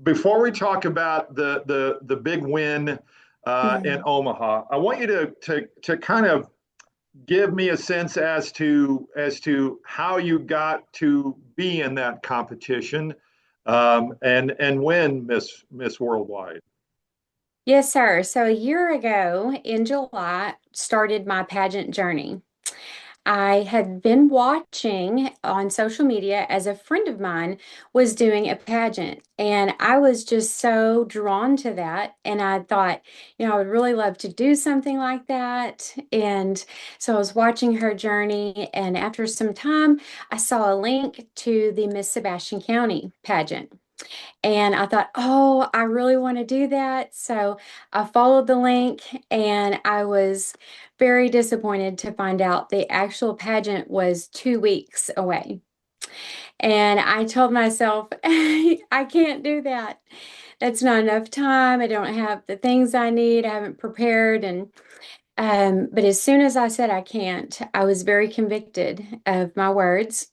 Before we talk about the big win in Mhm. Omaha, I want you to kind of give me a sense as to how you got to be in that competition, and win Miss Worldwide. Yes, sir. So a year ago in July, started my pageant journey. I had been watching on social media as a friend of mine was doing a pageant, and I was just so drawn to that. And I thought, I would really love to do something like that. And so I was watching her journey, and after some time, I saw a link to the Miss Sebastian County pageant. And I thought, oh, I really want to do that. So I followed the link and I was very disappointed to find out the actual pageant was 2 weeks away. And I told myself, I can't do that. That's not enough time. I don't have the things I need. I haven't prepared. But as soon as I said I can't, I was very convicted of my words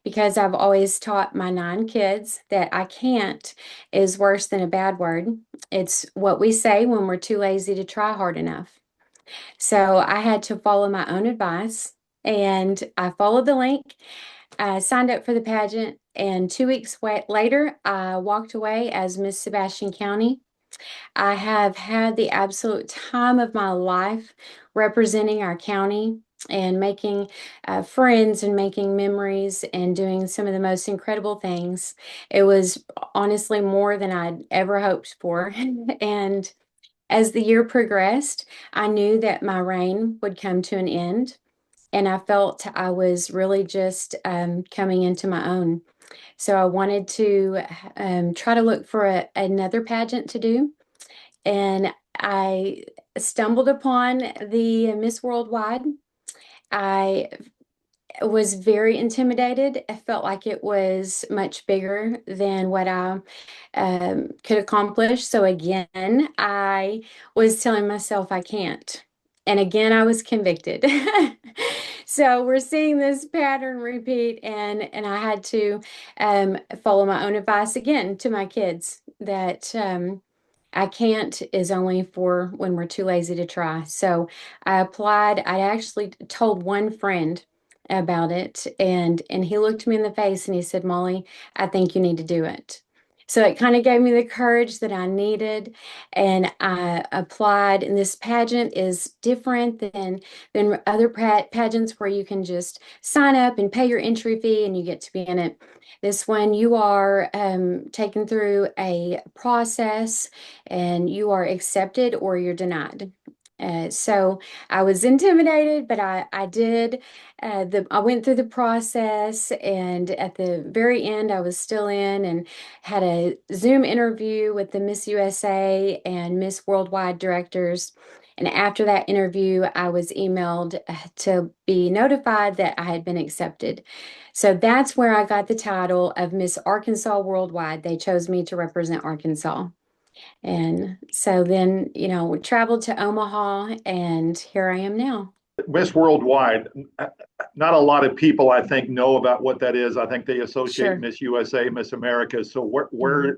because I've always taught my 9 kids that I can't is worse than a bad word. It's what we say when we're too lazy to try hard enough. So I had to follow my own advice and I followed the link. I signed up for the pageant, and 2 weeks later, I walked away as Miss Sebastian County. I have had the absolute time of my life representing our county and making friends and making memories and doing some of the most incredible things. It was honestly more than I'd ever hoped for. And as the year progressed, I knew that my reign would come to an end. And I felt I was really just coming into my own. So I wanted to try to look for another pageant to do, and I stumbled upon the Miss Worldwide. I was very intimidated. I felt like it was much bigger than what I could accomplish. So again, I was telling myself I can't. And again, I was convicted. So we're seeing this pattern repeat, and I had to follow my own advice again to my kids that I can't is only for when we're too lazy to try. So I applied. I actually told one friend about it, and he looked me in the face and he said, Molly, I think you need to do it. So it kind of gave me the courage that I needed, and I applied. And this pageant is different than other pageants where you can just sign up and pay your entry fee and you get to be in it. This one, you are taken through a process and you are accepted or you're denied. So I was intimidated, but I did. I went through the process, and at the very end, I was still in and had a Zoom interview with the Miss USA and Miss Worldwide directors. And after that interview, I was emailed to be notified that I had been accepted. So that's where I got the title of Miss Arkansas Worldwide. They chose me to represent Arkansas. And so then, we traveled to Omaha, and here I am now. Miss Worldwide, not a lot of people I think know about what that is. I think they associate Sure. Miss USA, Miss America. So Mhm.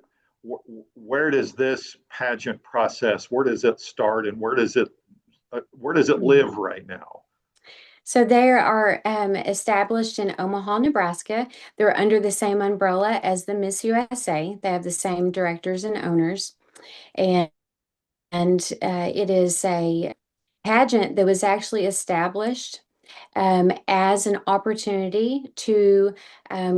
where does this pageant process, where does it start, and where does it Mhm. live right now? So they are established in Omaha, Nebraska. They're under the same umbrella as the Miss USA. They have the same directors and owners. And, and it is a pageant that was actually established as an opportunity to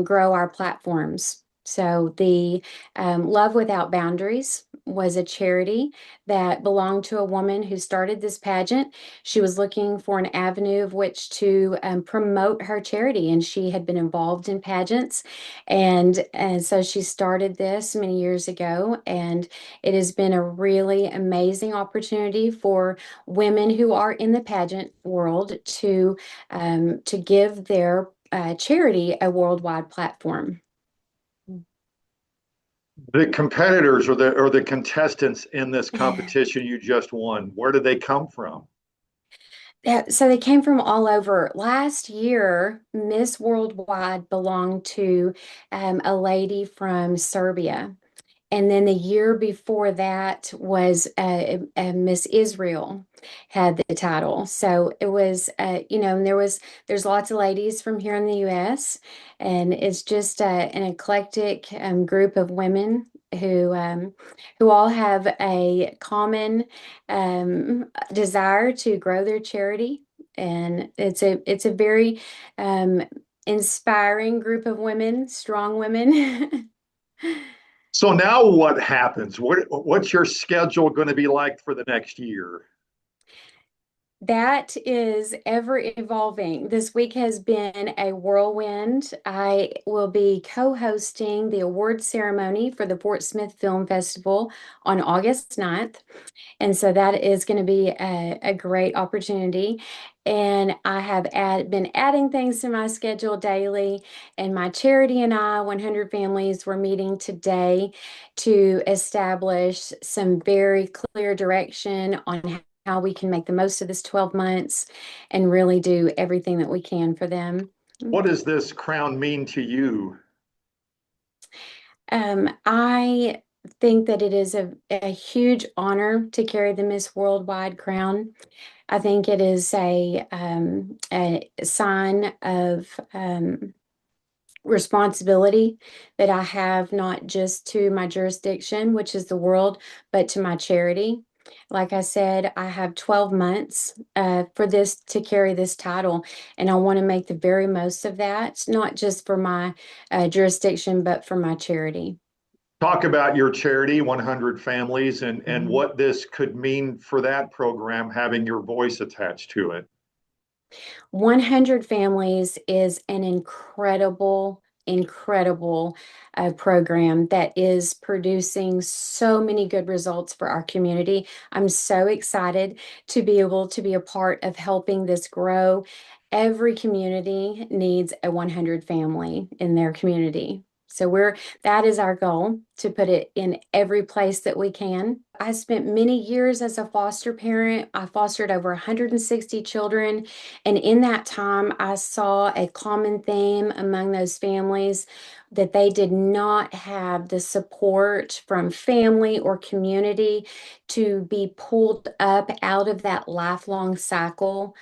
grow our platforms. So the Love Without Boundaries was a charity that belonged to a woman who started this pageant. She was looking for an avenue of which to promote her charity, and she had been involved in pageants. And so she started this many years ago, and it has been a really amazing opportunity for women who are in the pageant world to give their charity a worldwide platform. The competitors or the contestants in this competition you just won, where did they come from? Yeah, so they came from all over. Last year, Miss Worldwide belonged to a lady from Serbia. And then the year before that was Miss Israel had the title. So it was, and there's lots of ladies from here in the U.S. and it's just an eclectic group of women who all have a common desire to grow their charity. And it's a very inspiring group of women, strong women. So now what happens? What's your schedule going to be like for the next year? That is ever evolving. This week has been a whirlwind. I will be co-hosting the award ceremony for the Fort Smith Film Festival on August 9th. And so that is going to be a great opportunity. And I have been adding things to my schedule daily. And my charity and I, 100 Families, we're meeting today to establish some very clear direction on how we can make the most of this 12 months and really do everything that we can for them. What does this crown mean to you? I think that it is a huge honor to carry the Miss Worldwide crown. I think it is a sign of responsibility that I have not just to my jurisdiction, which is the world, but to my charity. Like I said, I have 12 months for this to carry this title, and I want to make the very most of that, not just for my jurisdiction, but for my charity. Talk about your charity, 100 Families, and Mhm. what this could mean for that program, having your voice attached to it. 100 Families is an incredible program that is producing so many good results for our community. I'm so excited to be able to be a part of helping this grow. Every community needs a 100 family in their community. So that is our goal, to put it in every place that we can. I spent many years as a foster parent. I fostered over 160 children. And in that time, I saw a common theme among those families that they did not have the support from family or community to be pulled up out of that lifelong cycle.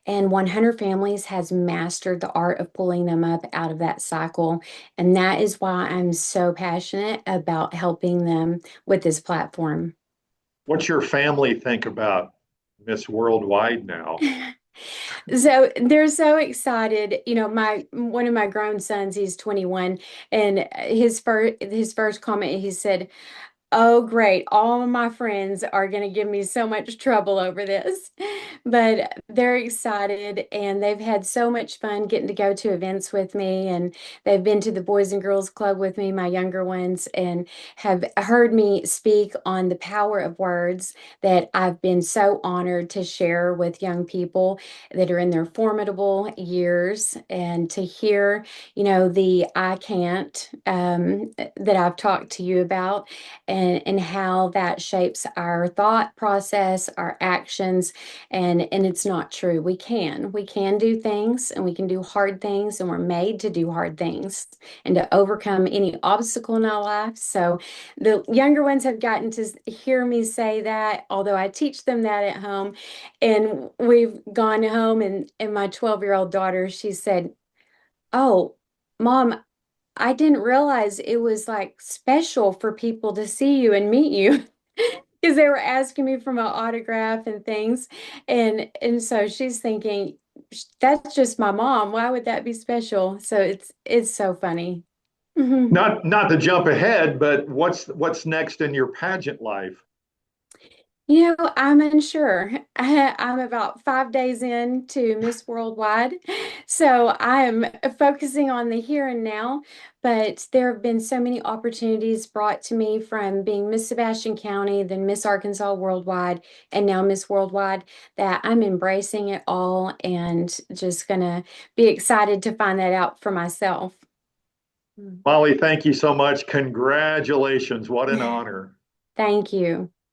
And 100 Families has mastered the art of pulling them up out of that cycle. And that is why I'm so passionate about helping them with this platform. What's your family think about Miss Worldwide now? So they're so excited. My one of my grown sons, he's 21, and his first comment, he said, "Oh, great. All of my friends are going to give me so much trouble over this." But they're excited and they've had so much fun getting to go to events with me. And they've been to the Boys and Girls Club with me, my younger ones, and have heard me speak on the power of words that I've been so honored to share with young people that are in their formidable years. And to hear, the I can't that I've talked to you about and how that shapes our thought process, our actions, and it's not true. We can do things and we can do hard things, and we're made to do hard things and to overcome any obstacle in our life. So the younger ones have gotten to hear me say that, although I teach them that at home. And we've gone home, and my 12-year-old daughter, she said, "Oh, Mom, I didn't realize it was like special for people to see you and meet you." Because they were asking me for my autograph and things. And so she's thinking, That's just my mom. Why would that be special?" So it's so funny. Mhm. Not to jump ahead, but what's next in your pageant life? I'm unsure. I'm about 5 days into Miss Worldwide, so I'm focusing on the here and now. But there have been so many opportunities brought to me from being Miss Sebastian County, then Miss Arkansas Worldwide, and now Miss Worldwide, that I'm embracing it all and just gonna be excited to find that out for myself. Molly, thank you so much. Congratulations. What an honor. Thank you.